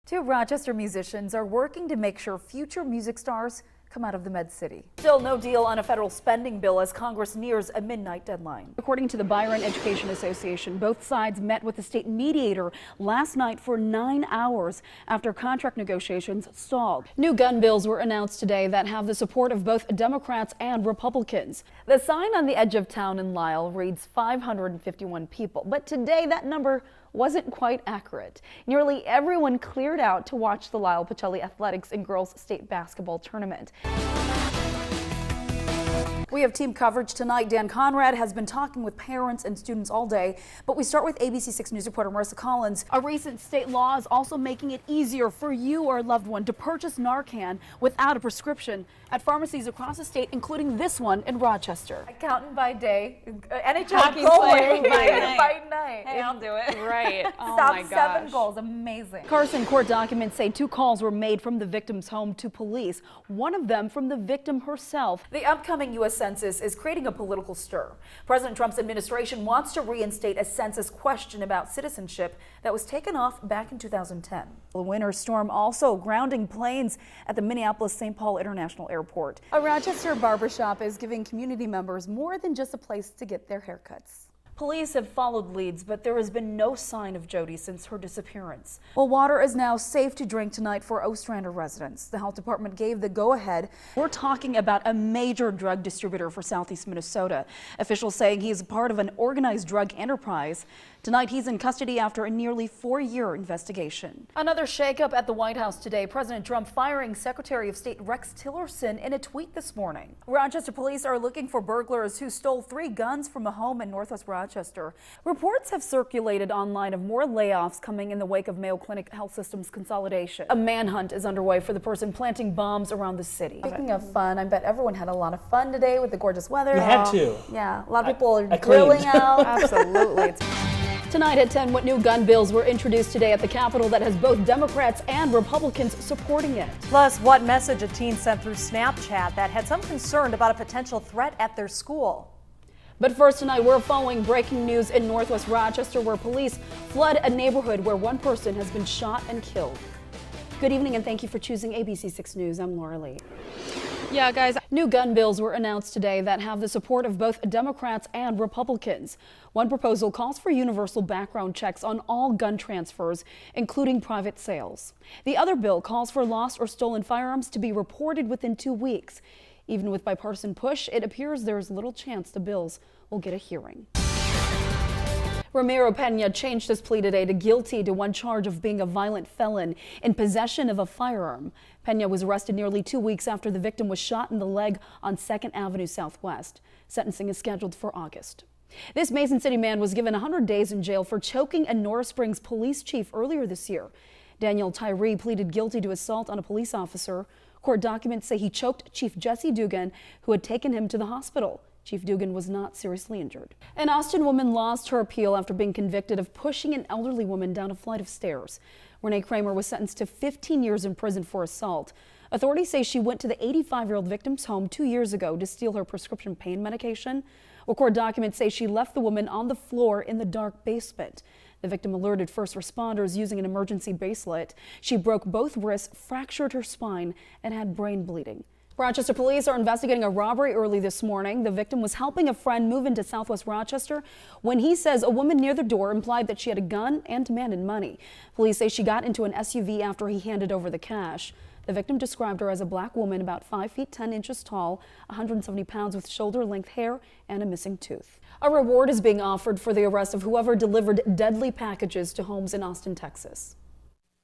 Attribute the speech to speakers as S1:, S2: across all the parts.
S1: Two Rochester musicians are working to make sure future music stars come out of the Med City. Still no deal on a federal spending bill as Congress nears a midnight deadline. According to the Byron Education Association, both sides met with the state mediator last night for 9 hours after contract negotiations stalled. New gun bills were announced today that have the support of both Democrats and Republicans. The sign on the edge of town in Lisle reads 551 people, but today that number wasn't quite accurate. Nearly everyone cleared out to watch the Lisle Pacelli Athletics and Girls State Basketball Tournament. We have team coverage tonight. Dan Conrad has been talking with parents and students all day, but we start with ABC6 News reporter Marissa Collins. A recent state law is also making it easier for you or a loved one to purchase Narcan without a prescription at pharmacies across the state, including this one in Rochester. Accountant by day, NHL goalie by night.
S2: Hey, I'll do it.
S1: Right.
S2: Oh
S1: my gosh. 7 goals. Amazing. Carson court documents say 2 calls were made from the victim's home to police, one of them from the victim herself. The upcoming U.S. Census is creating a political stir. President Trump's administration wants to reinstate a census question about citizenship that was taken off back in 2010. The winter storm also grounding planes at the Minneapolis-St. Paul International Airport. A Rochester barbershop is giving community members more than just a place to get their haircuts. Police have followed leads, but there has been no sign of Jody since her disappearance. Well, water is now safe to drink tonight for Ostrander residents. The health department gave the go-ahead. We're talking about a major drug distributor for southeast Minnesota. Officials saying he is part of an organized drug enterprise. Tonight, he's in custody after a nearly 4-year investigation. Another shakeup at the White House today. President Trump firing Secretary of State Rex Tillerson in a tweet this morning. Rochester police are looking for burglars who stole 3 guns from a home in Northwest Rochester. Reports have circulated online of more layoffs coming in the wake of Mayo Clinic Health System's consolidation. A manhunt is underway for the person planting bombs around the city. Speaking of fun, I bet everyone had a lot of fun today with the gorgeous weather.
S3: You had to.
S1: Yeah, a lot of people are grilling out.
S2: Absolutely.
S1: Tonight at 10, what new gun bills were introduced today at the Capitol that has both Democrats and Republicans supporting it?
S4: Plus, what message a teen sent through Snapchat that had some concern about a potential threat at their school.
S1: But first tonight, we're following breaking news in Northwest Rochester where police flood a neighborhood where one person has been shot and killed. Good evening and thank you for choosing ABC6 News. I'm Laura Lee. Yeah, guys, new gun bills were announced today that have the support of both Democrats and Republicans. One proposal calls for universal background checks on all gun transfers, including private sales. The other bill calls for lost or stolen firearms to be reported within 2 weeks. Even with bipartisan push, it appears there's little chance the bills will get a hearing. Ramiro Pena changed his plea today to guilty to one charge of being a violent felon in possession of a firearm. Pena was arrested nearly 2 weeks after the victim was shot in the leg on 2nd Avenue Southwest. Sentencing is scheduled for August. This Mason City man was given 100 days in jail for choking a Norris Springs police chief earlier this year. Daniel Tyree pleaded guilty to assault on a police officer. Court documents say he choked Chief Jesse Dugan, who had taken him to the hospital. Chief Dugan was not seriously injured. An Austin woman lost her appeal after being convicted of pushing an elderly woman down a flight of stairs. Renee Kramer was sentenced to 15 years in prison for assault. Authorities say she went to the 85-year-old victim's home 2 years ago to steal her prescription pain medication. Court documents say she left the woman on the floor in the dark basement. The victim alerted first responders using an emergency bracelet. She broke both wrists, fractured her spine, and had brain bleeding. Rochester police are investigating a robbery early this morning. The victim was helping a friend move into Southwest Rochester when he says a woman near the door implied that she had a gun and demanded money. Police say she got into an SUV after he handed over the cash. The victim described her as a black woman about 5 feet 10 inches tall, 170 pounds with shoulder-length hair and a missing tooth. A reward is being offered for the arrest of whoever delivered deadly packages to homes in Austin, Texas.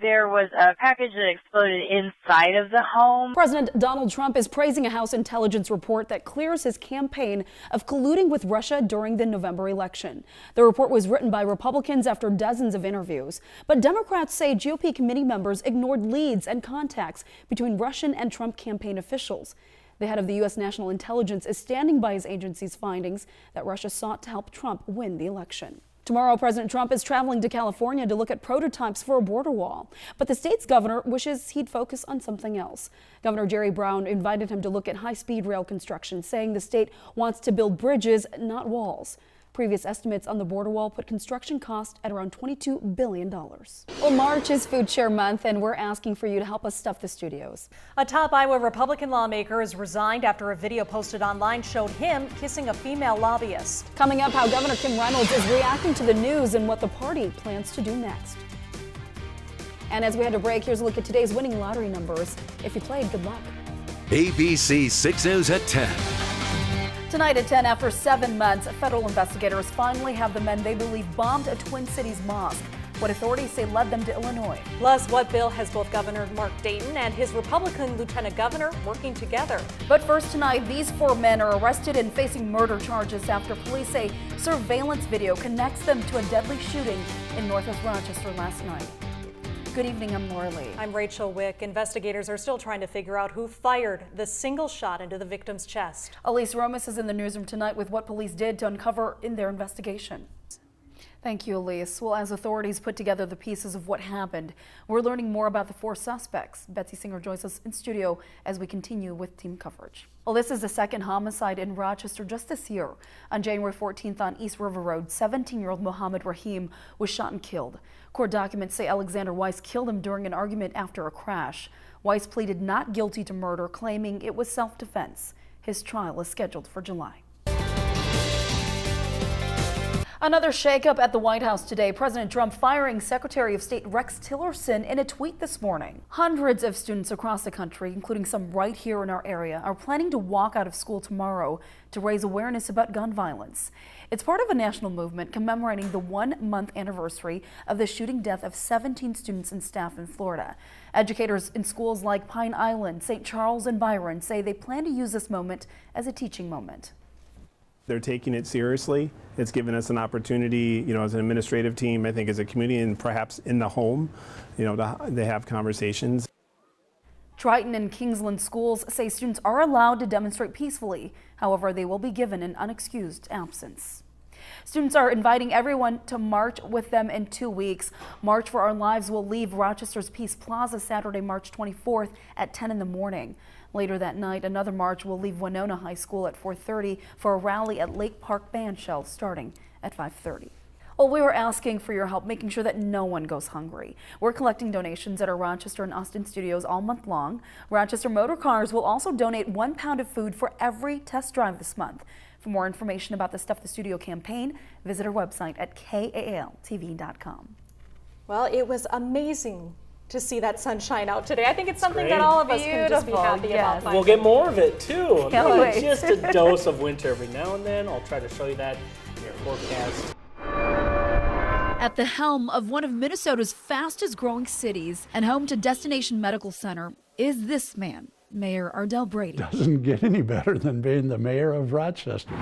S5: There was a package that exploded inside of the home.
S1: President Donald Trump is praising a House intelligence report that clears his campaign of colluding with Russia during the November election. The report was written by Republicans after dozens of interviews, but Democrats say GOP committee members ignored leads and contacts between Russian and Trump campaign officials. The head of the U.S. National Intelligence is standing by his agency's findings that Russia sought to help Trump win the election. Tomorrow, President Trump is traveling to California to look at prototypes for a border wall. But the state's governor wishes he'd focus on something else. Governor Jerry Brown invited him to look at high-speed rail construction, saying the state wants to build bridges, not walls. Previous estimates on the border wall put construction costs at around $22 billion. Well, March is Food Share Month, and we're asking for you to help us stuff the studios.
S4: A top Iowa Republican lawmaker has resigned after a video posted online showed him kissing a female lobbyist.
S1: Coming up, how Governor Kim Reynolds is reacting to the news and what the party plans to do next. And as we head to break, here's a look at today's winning lottery numbers. If you played, good luck.
S2: ABC 6 News at 10.
S1: Tonight at 10, after 7 months, federal investigators finally have the men they believe bombed a Twin Cities mosque, what authorities say led them to Illinois.
S4: Plus, what bill has both Governor Mark Dayton and his Republican Lieutenant Governor working together?
S1: But first tonight, these 4 men are arrested and facing murder charges after police say surveillance video connects them to a deadly shooting in Northwest Rochester last night. Good evening, I'm Laura Lee.
S4: I'm Rachel Wick. Investigators are still trying to figure out who fired the single shot into the victim's chest.
S1: Elise Romas is in the newsroom tonight with what police did to uncover in their investigation. Thank you, Elise. Well, as authorities put together the pieces of what happened, we're learning more about the 4 suspects. Betsy Singer joins us in studio as we continue with team coverage. Well, this is the second homicide in Rochester just this year. On January 14th on East River Road, 17-year-old Mohammed Rahim was shot and killed. Court documents say Alexander Weiss killed him during an argument after a crash. Weiss pleaded not guilty to murder, claiming it was self-defense. His trial is scheduled for July. Another shakeup at the White House today. President Trump firing Secretary of State Rex Tillerson in a tweet this morning. Hundreds of students across the country, including some right here in our area, are planning to walk out of school tomorrow to raise awareness about gun violence. It's part of a national movement commemorating the 1-month anniversary of the shooting death of 17 students and staff in Florida. Educators in schools like Pine Island, St. Charles, and Byron say they plan to use this moment as a teaching moment.
S3: They're taking it seriously. It's given us an opportunity, as an administrative team, I think as a community and perhaps in the home, to have conversations.
S1: Triton and Kingsland schools say students are allowed to demonstrate peacefully. However, they will be given an unexcused absence. Students are inviting everyone to march with them in 2 weeks. March for Our Lives will leave Rochester's Peace Plaza Saturday, March 24th at 10 in the morning. Later that night, another march will leave Winona High School at 4:30 for a rally at Lake Park Bandshell starting at 5:30. Well, we were asking for your help making sure that no one goes hungry. We're collecting donations at our Rochester and Austin studios all month long. Rochester Motor Cars will also donate 1 pound of food for every test drive this month. For more information about the Stuff the Studio campaign, visit our website at KALTV.com.
S4: Well, it was amazing to see that sunshine out today. I think it's something that all of us can just be happy about.
S6: We'll get more of it too.
S1: Can't wait.
S6: Just a dose of winter every now and then. I'll try to show you that in your forecast.
S1: At the helm of one of Minnesota's fastest growing cities and home to Destination Medical Center is this man, Mayor Ardell Brady.
S7: Doesn't get any better than being the mayor of Rochester.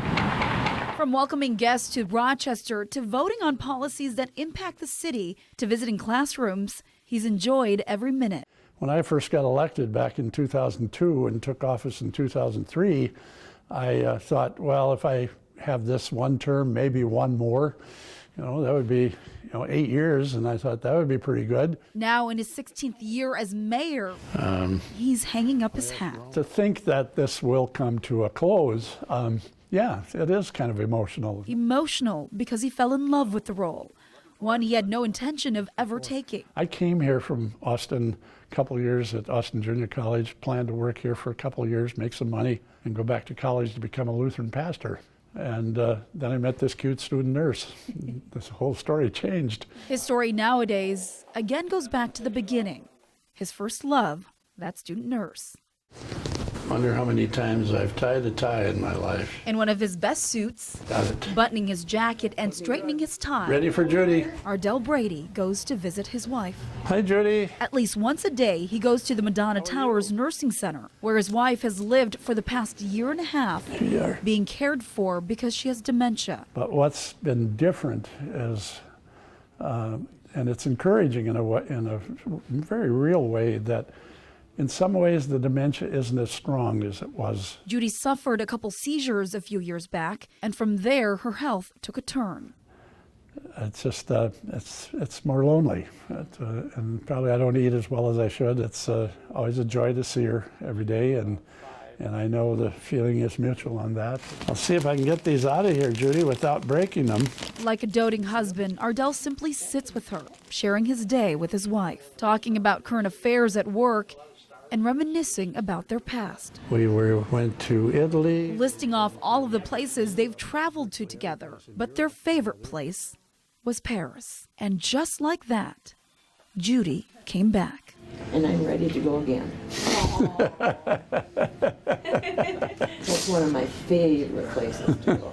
S1: From welcoming guests to Rochester to voting on policies that impact the city to visiting classrooms, he's enjoyed every minute.
S7: When I first got elected back in 2002 and took office in 2003, I thought, well, if I have this one term, maybe one more, that would be 8 years, and I thought that would be pretty good.
S1: Now in his 16th year as mayor, he's hanging up his hat.
S7: To think that this will come to a close, yeah, it is kind of emotional.
S1: Emotional because he fell in love with the role, one he had no intention of ever taking.
S7: I came here from Austin a couple years at Austin Junior College, planned to work here for a couple of years, make some money, and go back to college to become a Lutheran pastor. And then I met this cute student nurse. This whole story changed.
S1: His story nowadays again goes back to the beginning. His first love, that student nurse.
S7: Wonder how many times I've tied a tie in my life.
S1: In one of his best suits,
S7: Got it.
S1: buttoning his jacket and straightening his tie,
S7: Ready for Judy?
S1: Ardell Brady goes to visit his wife.
S7: Hi, Judy.
S1: At least once a day, he goes to the Madonna Towers Nursing Center, where his wife has lived for the past year and a half,
S7: Here you are.
S1: being cared for because she has dementia.
S7: But what's been different is, and it's encouraging in a very real way, that in some ways the dementia isn't as strong as it was.
S1: Judy suffered a couple seizures a few years back, and from there her health took a turn.
S7: It's just, it's more lonely. And probably I don't eat as well as I should. It's always a joy to see her every day, and And I know the feeling is mutual on that. I'll see if I can get these out of here, Judy, without breaking them.
S8: Like a doting husband, Ardell simply sits with her, sharing his day with his wife, talking about current affairs at work, and reminiscing about their past.
S7: We went to Italy.
S8: Listing off all of the places they've traveled to together. But their favorite place was Paris. And just like that, Judy came back.
S9: And I'm ready to go again. That's one of my favorite places to go.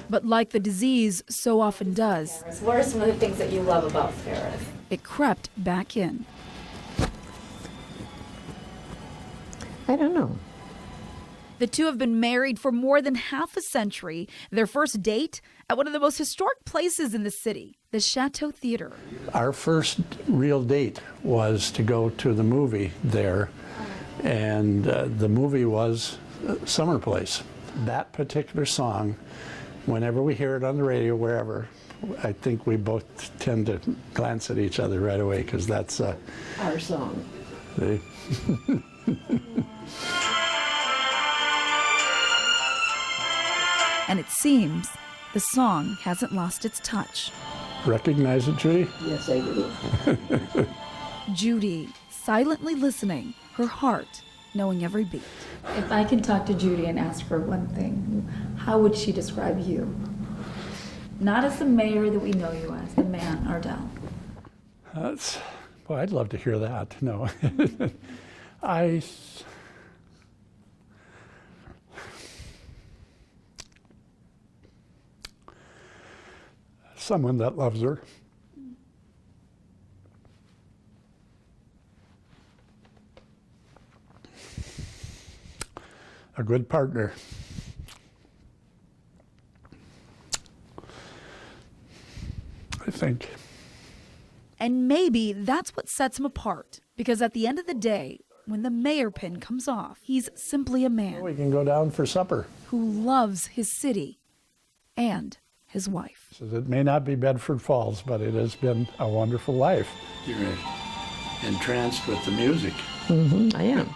S8: But like the disease so often does,
S10: What are some of the things that you love about Paris?
S8: it crept back in.
S9: I don't know.
S8: The two have been married for more than half a century. Their first date at one of the most historic places in the city, the Chateau Theater.
S7: Our first real date was to go to the movie there, and the movie was Summer Place. That particular song, whenever we hear it on the radio, wherever, I think we both tend to glance at each other right away, because that's
S9: Our song.
S8: And it seems the song hasn't lost its touch.
S7: Recognize it, Judy?
S9: Yes, I do.
S8: Judy, silently listening, her heart knowing every beat.
S10: If I can talk to Judy and ask her one thing, how would she describe you? Not as the mayor that we know you as, the man, Ardell.
S7: Well, I'd love to hear that. No. Someone that loves her. A good partner. I think.
S8: And maybe that's what sets him apart. Because at the end of the day, when the mayor pin comes off, he's simply a man
S7: We can go down for supper.
S8: who loves his city and his wife.
S7: Says it may not be Bedford Falls, but it has been a wonderful life. You're entranced with the music.
S9: I am.